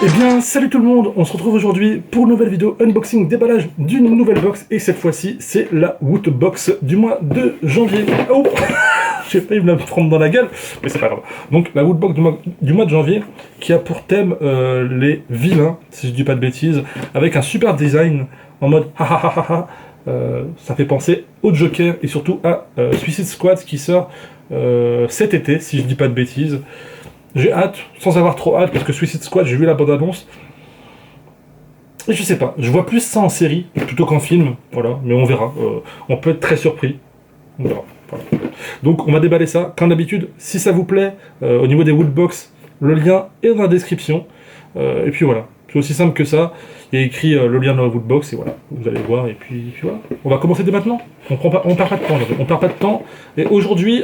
Eh bien, salut tout le monde, on se retrouve aujourd'hui pour une nouvelle vidéo unboxing, déballage d'une nouvelle box, et cette fois-ci, c'est la Woodbox du mois de janvier. Oh, j'ai failli me la prendre dans la gueule, mais c'est pas grave. Donc, la Woodbox du mois de janvier, qui a pour thème les vilains, si je dis pas de bêtises, avec un super design en mode ha ha ha ha ha. Ça fait penser au Joker et surtout à Suicide Squad qui sort cet été, si je dis pas de bêtises. J'ai hâte, sans avoir trop hâte, parce que Suicide Squad, j'ai vu la bande-annonce. Et je sais pas, je vois plus ça en série, plutôt qu'en film, voilà, mais on verra. On peut être très surpris. On verra. Voilà. Donc on va déballer ça, comme d'habitude, si ça vous plaît, au niveau des Woodbox, le lien est dans la description. Et puis voilà, c'est aussi simple que ça. Il y a écrit le lien dans la Woodbox, et voilà, vous allez voir, et puis voilà. On va commencer dès maintenant. On perd pas de temps, on perd pas de temps. Et aujourd'hui,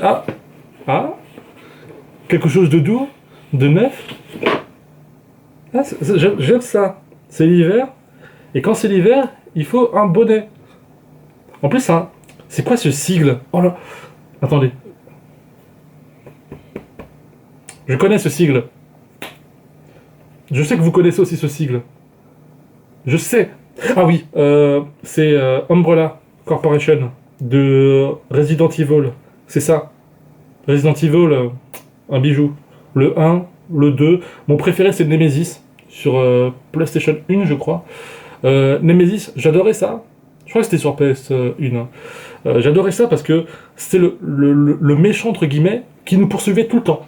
quelque chose de doux, de neuf. Ah, j'aime ça. C'est l'hiver. Et quand c'est l'hiver, il faut un bonnet. En plus, hein, c'est quoi ce sigle? Oh là. Attendez. Je connais ce sigle. Je sais que vous connaissez aussi ce sigle. Je sais. Ah oui, c'est Umbrella Corporation de Resident Evil. C'est ça. Resident Evil, un bijou. Le 1, le 2. Mon préféré, c'est Nemesis, sur PlayStation 1, je crois. Nemesis, j'adorais ça. Je crois que c'était sur PS1. Hein. J'adorais ça parce que c'était le méchant, entre guillemets, qui nous poursuivait tout le temps.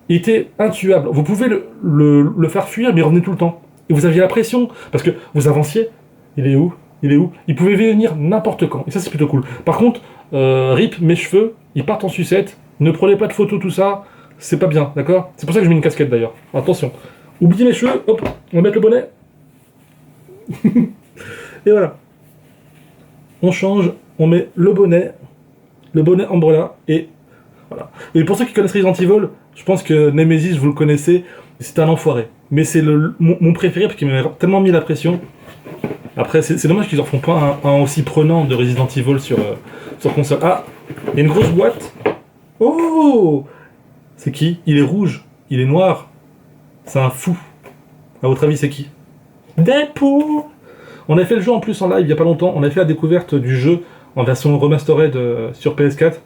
Il était intuable. Vous pouvez le faire fuir, mais il revenait tout le temps. Et vous aviez la pression, parce que vous avanciez. Il est où? Il est où? Il pouvait venir n'importe quand. Et ça, c'est plutôt cool. Par contre, rip, mes cheveux, ils partent en sucette. Ne prenez pas de photos, tout ça. C'est pas bien, d'accord? C'est pour ça que je mets une casquette, d'ailleurs. Attention. Oubliez mes cheveux. Hop, on va mettre le bonnet. Et voilà. On change, on met le bonnet Umbrella, et voilà. Et pour ceux qui connaissent Resident Evil, je pense que Nemesis, vous le connaissez, c'est un enfoiré. Mais c'est mon préféré parce qu'il m'a tellement mis la pression. Après, c'est dommage qu'ils en font pas un aussi prenant de Resident Evil sur console. Ah, il y a une grosse boîte. Oh, c'est qui? Il est rouge, il est noir. C'est un fou. À votre avis, c'est qui? Deadpool. On a fait le jeu en plus en live il y a pas longtemps. On a fait la découverte du jeu en version remastered sur PS4.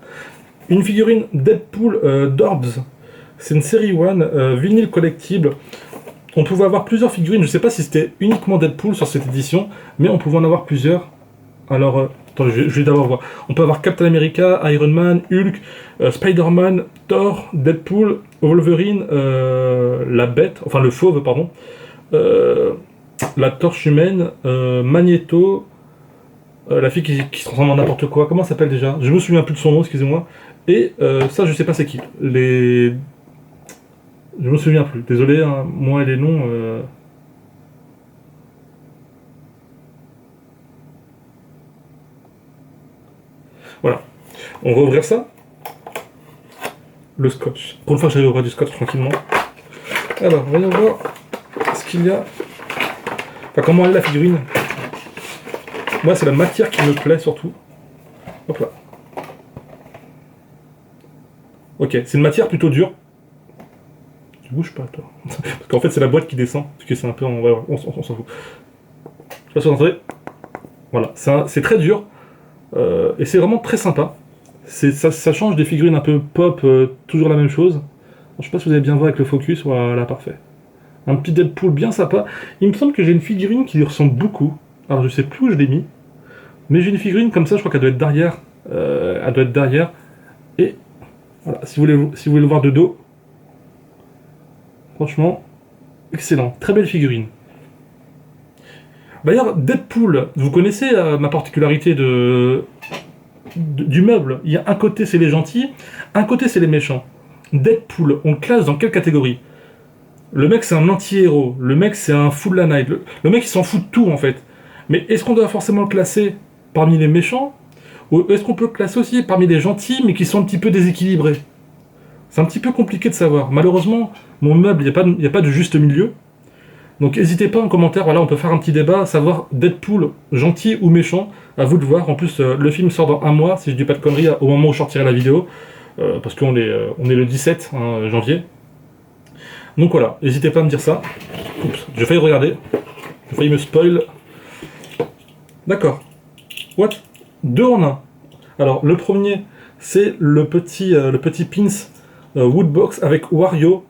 Une figurine Deadpool d'Orbs. C'est une série 1 vinyle collectible. On pouvait avoir plusieurs figurines. Je sais pas si c'était uniquement Deadpool sur cette édition, mais on pouvait en avoir plusieurs. Alors, attends, je vais d'abord voir. On peut avoir Captain America, Iron Man, Hulk, Spider-Man, Thor, Deadpool, Wolverine, la bête, enfin le fauve, pardon, la torche humaine, Magneto, la fille qui se transforme en n'importe quoi. Comment ça s'appelle déjà? Je me souviens plus de son nom, excusez-moi. Et ça, je sais pas c'est qui. Je me souviens plus. Désolé, hein, moi et les noms. Voilà. On va ouvrir ça. Le scotch. Pour une fois, j'arrive à ouvrir du scotch tranquillement. Alors, voyons voir ce qu'il y a. Enfin, comment est la figurine. Moi, c'est la matière qui me plaît surtout. Hop là. Ok, c'est une matière plutôt dure. Tu bouges pas, toi. Parce qu'en fait, c'est la boîte qui descend. Parce que c'est un peu. On s'en fout. Je sais pas si vous entendez. Voilà, c'est très dur. Et c'est vraiment très sympa. Ça change des figurines un peu pop, toujours la même chose. Je sais pas si vous allez bien voir avec le focus. Voilà, parfait. Un petit Deadpool bien sympa. Il me semble que j'ai une figurine qui lui ressemble beaucoup. Alors, je sais plus où je l'ai mis. Mais j'ai une figurine comme ça, je crois qu'elle doit être derrière. Elle doit être derrière. Et voilà, si vous voulez le voir de dos. Franchement, excellent. Très belle figurine. D'ailleurs, Deadpool, vous connaissez ma particularité du meuble. Il y a un côté, c'est les gentils, un côté, c'est les méchants. Deadpool, on le classe dans quelle catégorie? Le mec, c'est un anti-héros. Le mec, c'est un full la night. Le mec, il s'en fout de tout, en fait. Mais est-ce qu'on doit forcément le classer parmi les méchants? Ou est-ce qu'on peut le classer aussi parmi les gentils, mais qui sont un petit peu déséquilibrés? C'est un petit peu compliqué de savoir. Malheureusement, mon meuble, il n'y a pas de juste milieu. Donc n'hésitez pas en commentaire, voilà, on peut faire un petit débat, savoir Deadpool, gentil ou méchant, à vous de voir. En plus, le film sort dans un mois, si je dis pas de conneries, au moment où je sortirai la vidéo, parce qu'on est le 17 janvier. Donc voilà, n'hésitez pas à me dire ça. Oups, j'ai failli regarder. J'ai failli me spoil. D'accord. What? 2 en 1. Alors, le premier, c'est le petit pins Woodbox avec Wario.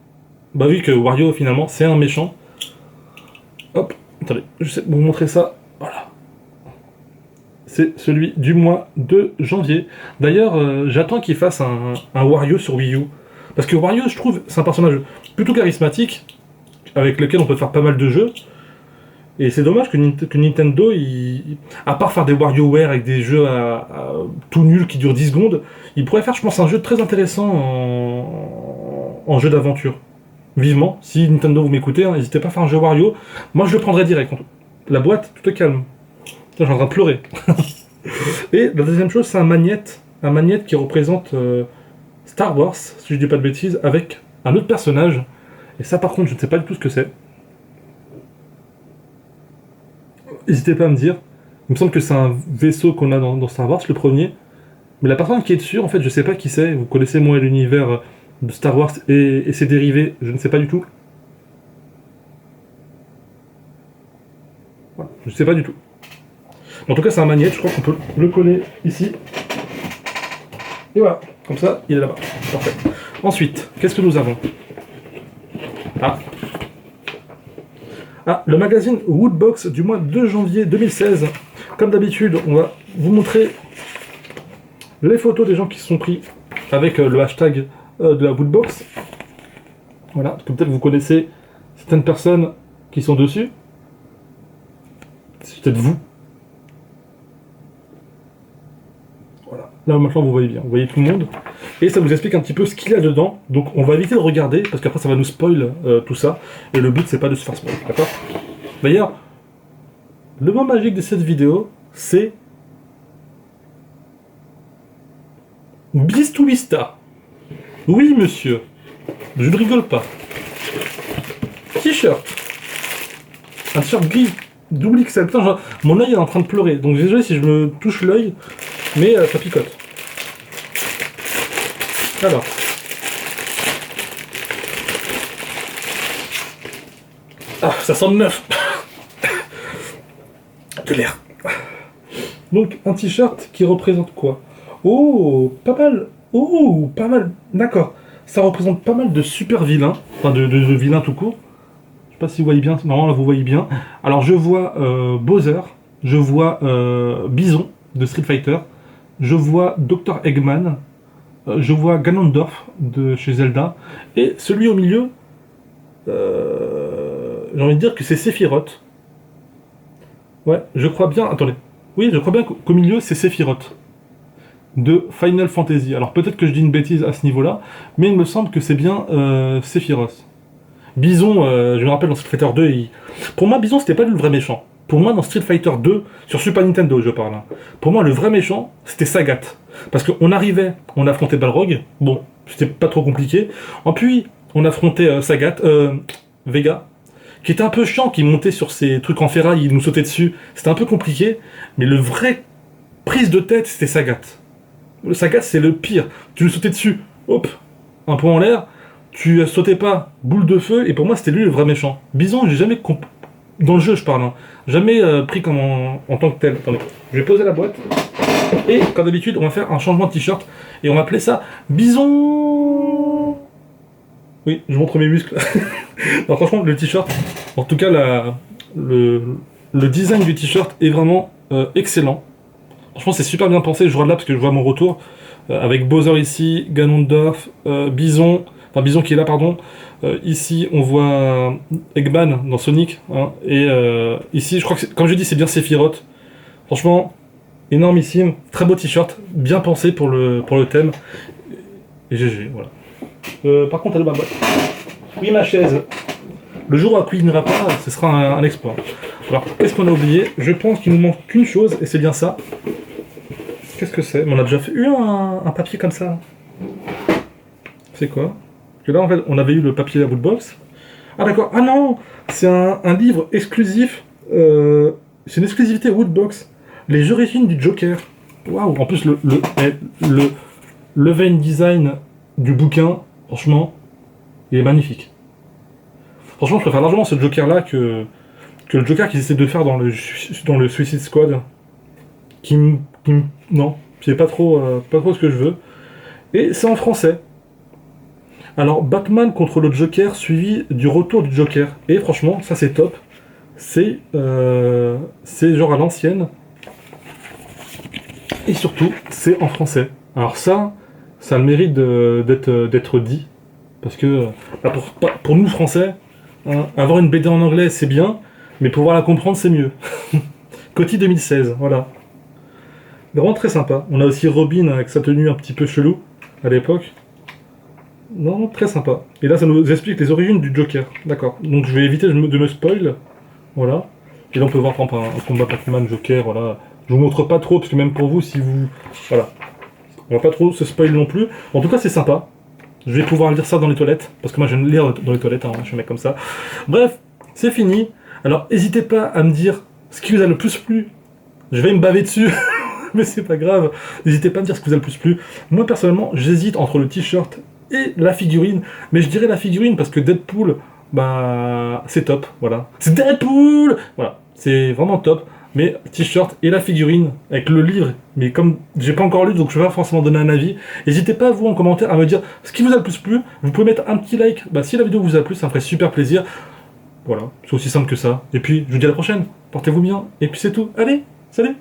Bah oui, que Wario, finalement, c'est un méchant. Hop, attendez, je sais vous montrer ça. Voilà. C'est celui du mois de janvier. D'ailleurs, j'attends qu'il fasse un Wario sur Wii U. Parce que Wario, je trouve, c'est un personnage plutôt charismatique, avec lequel on peut faire pas mal de jeux. Et c'est dommage que Nintendo, à part faire des WarioWare avec des jeux tout nuls qui durent 10 secondes, il pourrait faire, je pense, un jeu très intéressant en jeu d'aventure. Vivement, si Nintendo vous m'écoutez, hein, n'hésitez pas à faire un jeu Wario. Moi, je le prendrais direct. La boîte, tout est calme. Putain, je suis en train de pleurer. Et la deuxième chose, c'est un magnète qui représente Star Wars, si je dis pas de bêtises, avec un autre personnage. Et ça, par contre, je ne sais pas du tout ce que c'est. N'hésitez pas à me dire. Il me semble que c'est un vaisseau qu'on a dans Star Wars, le premier. Mais la personne qui est dessus, en fait, je sais pas qui c'est. Vous connaissez moi l'univers de Star Wars et ses dérivés, je ne sais pas du tout. Voilà, je ne sais pas du tout. En tout cas, c'est un magnète, je crois qu'on peut le coller ici. Et voilà, comme ça, il est là-bas. Parfait. Ensuite, qu'est-ce que nous avons? Ah, le magazine Woodbox du mois de janvier 2016. Comme d'habitude, on va vous montrer les photos des gens qui se sont pris avec le hashtag de la Woodbox. Voilà, parce que peut-être vous connaissez certaines personnes qui sont dessus. C'est peut-être vous. Voilà, là maintenant vous voyez bien, vous voyez tout le monde. Et ça vous explique un petit peu ce qu'il y a dedans. Donc on va éviter de regarder, parce qu'après ça va nous spoil tout ça. Et le but c'est pas de se faire spoil, d'accord? D'ailleurs, le mot magique de cette vidéo, c'est bis to vista. Oui monsieur, je ne rigole pas. T-shirt. Un t-shirt gris, double XL. Putain, mon œil est en train de pleurer, donc désolé si je me touche l'œil, mais ça picote. Alors. Ah, ça sent le neuf. De l'air. Donc, un t-shirt qui représente quoi? Oh, pas mal. Oh, pas mal. D'accord. Ça représente pas mal de super vilains. Enfin, de vilains tout court. Je sais pas si vous voyez bien. Normalement, là, vous voyez bien. Alors, je vois Bowser. Je vois Bison de Street Fighter. Je vois Dr. Eggman. Je vois Ganondorf de chez Zelda. Et celui au milieu, j'ai envie de dire que c'est Sephiroth. Ouais, je crois bien. Attendez. Oui, je crois bien qu'au milieu, c'est Sephiroth de Final Fantasy. Alors peut-être que je dis une bêtise à ce niveau-là, mais il me semble que c'est bien Sephiroth. Bison, je me rappelle dans Street Fighter 2, pour moi, Bison, c'était pas lui le vrai méchant. Pour moi, dans Street Fighter 2, sur Super Nintendo, je parle. Hein. Pour moi, le vrai méchant, c'était Sagat. Parce qu'on arrivait, on affrontait Balrog. Bon, c'était pas trop compliqué. Puis, on affrontait Sagat, Vega, qui était un peu chiant, qui montait sur ses trucs en ferraille, il nous sautait dessus. C'était un peu compliqué. Mais le vrai prise de tête, c'était Sagat. Le Sagat, c'est le pire. Tu lui sautais dessus, hop, un point en l'air. Tu sautais pas, boule de feu. Et pour moi, c'était lui le vrai méchant. Bison, j'ai jamais dans le jeu, je parle. Hein. Jamais pris comme en tant que tel. Attendez, je vais poser la boîte. Et, comme d'habitude, on va faire un changement de t-shirt. Et on va appeler ça Bison. Oui, je montre mes muscles. Non, franchement, le t-shirt, en tout cas, le design du t-shirt est vraiment excellent. Franchement, c'est super bien pensé. Je regarde là parce que je vois mon retour. Avec Bowser ici, Ganondorf, Bison. Enfin, Bison qui est là, pardon. Ici, on voit Eggman dans Sonic. Hein, et ici, je crois que, comme je dis, c'est bien Sephiroth. Franchement, énormissime. Très beau t-shirt. Bien pensé pour le thème. Et GG, voilà. Par contre, elle est ma boîte. Oui, ma chaise. Le jour où elle cuisinera pas, ce sera un exploit. Alors, qu'est-ce qu'on a oublié? Je pense qu'il nous manque qu'une chose, et c'est bien ça. Qu'est-ce que c'est? On a déjà eu un papier comme ça. C'est quoi? Parce que là, en fait, on avait eu le papier à Woodbox. Ah d'accord. Ah non! C'est un livre exclusif. C'est une exclusivité Woodbox. Les origines du Joker. Waouh! En plus, le vein design du bouquin, franchement, il est magnifique. Franchement, je préfère largement ce Joker-là que le Joker qu'ils essaient de faire dans le Suicide Squad. Non, c'est pas trop ce que je veux. Et c'est en français. Alors, Batman contre le Joker, suivi du retour du Joker. Et franchement, ça c'est top. C'est genre à l'ancienne. Et surtout, c'est en français. Alors ça a le mérite d'être dit. Parce que pour nous Français, hein, avoir une BD en anglais c'est bien, mais pouvoir la comprendre c'est mieux. Coty 2016, voilà. Vraiment très sympa. On a aussi Robin avec sa tenue un petit peu chelou à l'époque. Non, très sympa. Et là ça nous explique les origines du Joker. D'accord. Donc je vais éviter de me spoil. Voilà. Et là on peut voir par exemple un combat Batman-Joker, voilà. Je vous montre pas trop, parce que même pour vous, si vous... Voilà. On va pas trop se spoil non plus. En tout cas c'est sympa. Je vais pouvoir lire ça dans les toilettes, parce que moi j'aime lire dans les toilettes, hein, je suis un mec comme ça. Bref, c'est fini. Alors n'hésitez pas à me dire ce qui vous a le plus plu. Je vais me baver dessus, mais c'est pas grave. N'hésitez pas à me dire ce qui vous a le plus plu. Moi personnellement, j'hésite entre le t-shirt et la figurine, mais je dirais la figurine parce que Deadpool, bah c'est top, voilà. C'est Deadpool. Voilà, c'est vraiment top. Mais t-shirt et la figurine avec le livre, mais comme j'ai pas encore lu donc je vais pas forcément donner un avis, n'hésitez pas vous en commentaire à me dire ce qui vous a le plus plu. Vous pouvez mettre un petit like, bah, si la vidéo vous a plu ça me ferait super plaisir. Voilà, c'est aussi simple que ça. Et puis je vous dis à la prochaine, portez-vous bien, et puis c'est tout. Allez, salut.